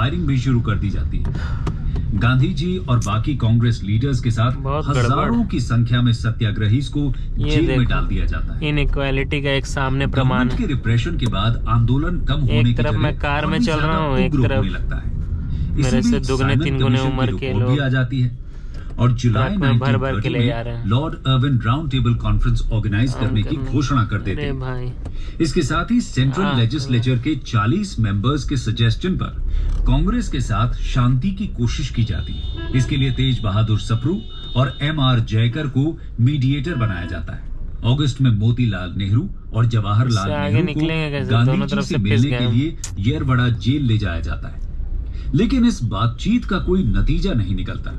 Firing भी शुरू कर दी जाती है। गांधी जी और बाकी कांग्रेस लीडर्स के साथ हजारों की संख्या में सत्याग्रही को जेल में डाल दिया जाता है। इनइक्वालिटी का एक सामने प्रमाण के रिप्रेशन के बाद आंदोलन कम होने की तरफ मैं कार में चल रहा हूँ, एक तरफ लगता है मेरे से दुगने तीन गुने उम्र के लोग आ जाती है और जुलाई में भर के ले जा रहे हैं। Lord Irwin round table conference organise करने की घोषणा कर देते हैं। भाई इसके साथ ही सेंट्रल लेजिस्लेचर के 40 मेंबर्स के सजेशन पर कांग्रेस के साथ शांति की कोशिश की जाती है। इसके लिए तेज बहादुर सप्रू और MR जयकर को मीडिएटर बनाया जाता है। अगस्त में मोतीलाल नेहरू और जवाहरलाल नेहरू को गांधी जी से मिलने के लिए येरवड़ा जेल ले जाया जाता है, लेकिन इस बातचीत का कोई नतीजा नहीं निकलता।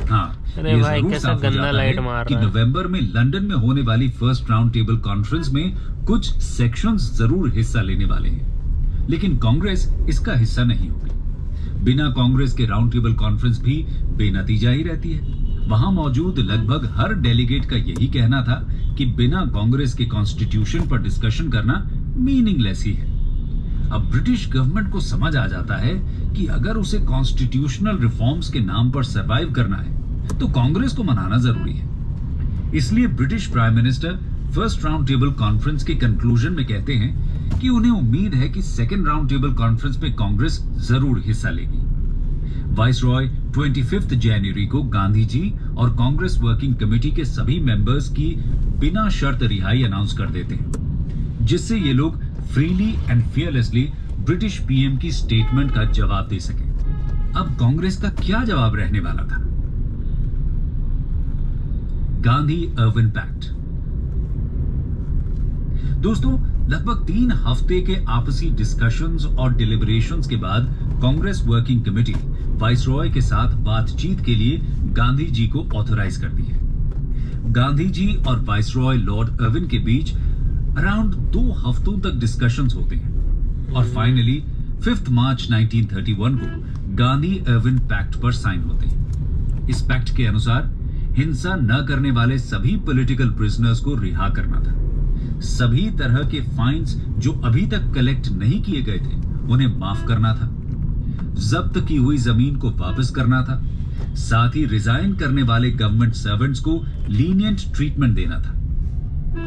हाँ, अरे भाई कैसा गंदा लाइट मार रहा है कि नवंबर में लंदन में होने वाली फर्स्ट राउंड टेबल कॉन्फ्रेंस में कुछ सेक्शंस जरूर हिस्सा लेने वाले हैं, लेकिन कांग्रेस इसका हिस्सा नहीं होगी। बिना कांग्रेस के राउंड टेबल कॉन्फ्रेंस भी बेनतीजा ही रहती है। वहां मौजूद लगभग हर डेलीगेट का यही कहना था कि बिना कांग्रेस के कॉन्स्टिट्यूशन पर डिस्कशन करना मीनिंगलेस ही है। अब ब्रिटिश गवर्नमेंट को समझ आ जाता है कि अगर उसे कॉन्स्टिट्यूशनल रिफॉर्म्स के नाम पर सरवाइव करना है तो कांग्रेस को मनाना जरूरी है। इसलिए British prime minister first round table conference के कंक्लूजन में कहते हैं कि उन्हें उम्मीद है कि सेकेंड राउंड टेबल कॉन्फ्रेंस में कांग्रेस जरूर हिस्सा लेगी। वाइसरॉय 25 जनवरी को गांधी जी और कांग्रेस वर्किंग कमेटी के सभी मेंबर्स की बिना शर्त रिहाई अनाउंस कर देते हैं, जिससे ये लोग freely and fearlessly British PM की स्टेटमेंट का जवाब दे सके। अब कांग्रेस का क्या जवाब रहने वाला था? Gandhi Irwin pact. दोस्तों, लगभग 3 हफ्ते के आपसी डिस्कशंस और डिलिबरेशंस के बाद कांग्रेस वर्किंग कमेटी वाइसरॉय के साथ बातचीत के लिए गांधी जी को ऑथराइज करती है। गांधी जी और वाइसरॉय लॉर्ड अर्विन के बीच अराउंड 2 हफ्तों तक डिस्कशंस होते हैं और फाइनली 5 मार्च 1931 को गांधी अर्विन पैक्ट पर साइन होते हैं। इस पैक्ट के अनुसार हिंसा न करने वाले सभी पॉलिटिकल प्रिजनर्स को रिहा करना था। सभी तरह के फाइन्स जो अभी तक कलेक्ट नहीं किए गए थे उन्हें माफ करना था। जब्त की हुई जमीन को वापस करना था। साथ ही रिजाइन करने वाले गवर्नमेंट सर्वेंट्स को लीनियंट ट्रीटमेंट देना था।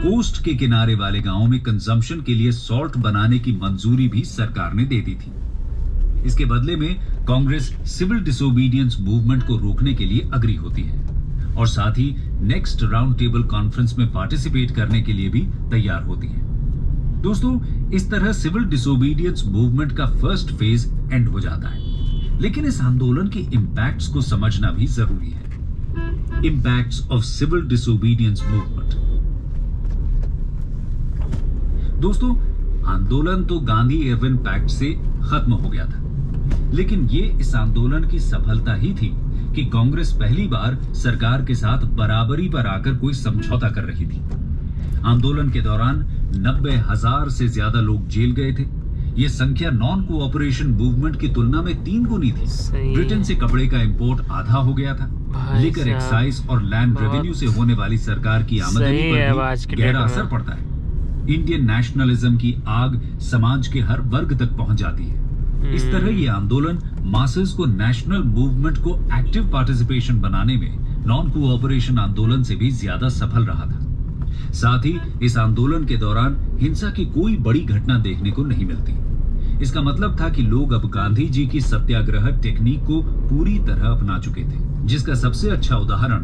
कोस्ट के किनारे वाले गांवों में कंजम्पशन के लिए सॉल्ट बनाने की मंजूरी भी सरकार ने दे दी थी। इसके बदले में कांग्रेस सिविल डिसोबीडियंस मूवमेंट को रोकने के लिए अग्री होती है और साथ ही नेक्स्ट राउंड टेबल कॉन्फ्रेंस में पार्टिसिपेट करने के लिए भी तैयार होती है। दोस्तों, इस तरह सिविल डिसोबीडियंस मूवमेंट का फर्स्ट फेज एंड हो जाता है, लेकिन इस आंदोलन के इंपैक्ट्स को समझना भी जरूरी है। Impacts of civil disobedience movement. दोस्तों, आंदोलन तो गांधी अर्विन पैक्ट से खत्म हो गया था, लेकिन ये इस आंदोलन की सफलता ही थी कि कांग्रेस पहली बार सरकार के साथ बराबरी पर आकर कोई समझौता कर रही थी। आंदोलन के दौरान 90,000 से ज्यादा लोग जेल गए थे। ये संख्या नॉन कोऑपरेशन मूवमेंट की तुलना में 3 गुनी थी। ब्रिटेन से कपड़े का इंपोर्ट आधा हो गया था। लिकर एक्साइज और लैंड रेवेन्यू से होने वाली सरकार की आमदनी पर भी गहरा असर पड़ता है। इंडियन नेशनलिज्म की आग समाज के हर वर्ग तक पहुंच जाती है। इस तरह ये आंदोलन मासेस को नेशनल मूवमेंट को एक्टिव पार्टिसिपेशन बनाने में नॉन कोऑपरेशन आंदोलन से भी ज्यादा सफल रहा था। साथ ही इस आंदोलन के दौरान हिंसा की कोई बड़ी घटना देखने को नहीं मिलती। इसका मतलब था कि लोग अब गांधी जी की सत्याग्रह टेक्निक को पूरी तरह अपना चुके थे, जिसका सबसे अच्छा उदाहरण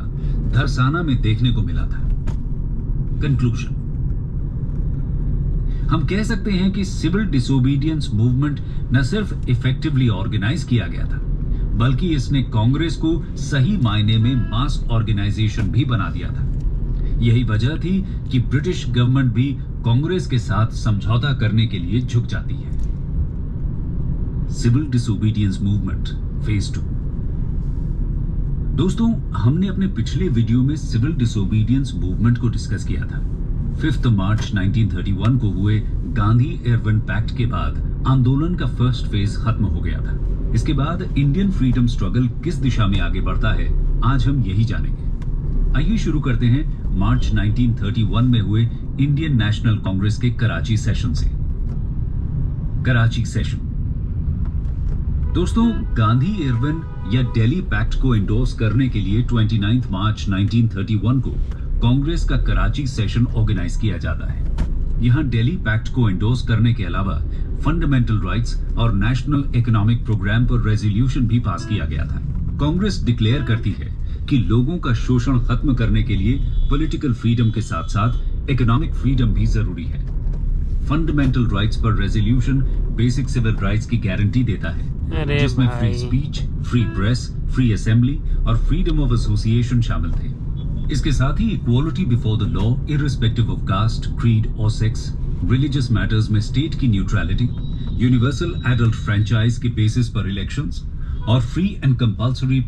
धरसाना में देखने को मिला था। कंक्लूजन, हम कह सकते हैं कि सिविल डिसोबीडियंस मूवमेंट न सिर्फ इफेक्टिवली ऑर्गेनाइज किया गया था, बल्कि इसने कांग्रेस को सही मायने में मास ऑर्गेनाइजेशन भी बना दिया था। यही वजह थी कि ब्रिटिश गवर्नमेंट भी कांग्रेस के साथ समझौता करने के लिए झुक जाती है। Civil disobedience movement phase 2। दोस्तों, हमने अपने पिछले वीडियो में सिविल डिसोबीडियंस मूवमेंट को डिस्कस किया था। 5 मार्च 1931 को हुए गांधी अर्विन पैक्ट के बाद आंदोलन का फर्स्ट फेज खत्म हो गया था। इसके बाद इंडियन फ्रीडम स्ट्रगल किस दिशा में आगे बढ़ता है, आज हम यही जानेंगे। आइए शुरू करते हैं मार्च 1931 में हुए इंडियन नेशनल कांग्रेस के कराची सेशन से। कराची सेशन दोस्तों, गांधी इरविन या दिल्ली पैक्ट को इंडोर्स करने के लिए 29 मार्च 1931 को कांग्रेस का कराची सेशन ऑर्गेनाइज किया जाता है। यहां दिल्ली पैक्ट को इंडोर्स करने के अलावा फंडामेंटल राइट्स और नेशनल इकोनॉमिक प्रोग्राम पर रेजोल्यूशन भी पास किया गया था। कांग्रेस डिक्लेयर करती है कि लोगों का शोषण खत्म करने के लिए पॉलिटिकल फ्रीडम के साथ साथ इकोनॉमिक फ्रीडम भी जरूरी है। फंडामेंटल राइट्स पर रेजोल्यूशन बेसिक सिविल राइट्स की गारंटी देता है, जिसमें free speech, free press, free assembly और फ्रीडम ऑफ एसोसिएशन शामिल थे। इसके साथ ही equality before the law irrespective of caste, creed और सेक्स, रिलीजियस मैटर्स में स्टेट की न्यूट्रलिटी, यूनिवर्सल एडल्ट फ्रेंचाइज के बेसिस पर इलेक्शंस और फ्री एंड कंपल्सरी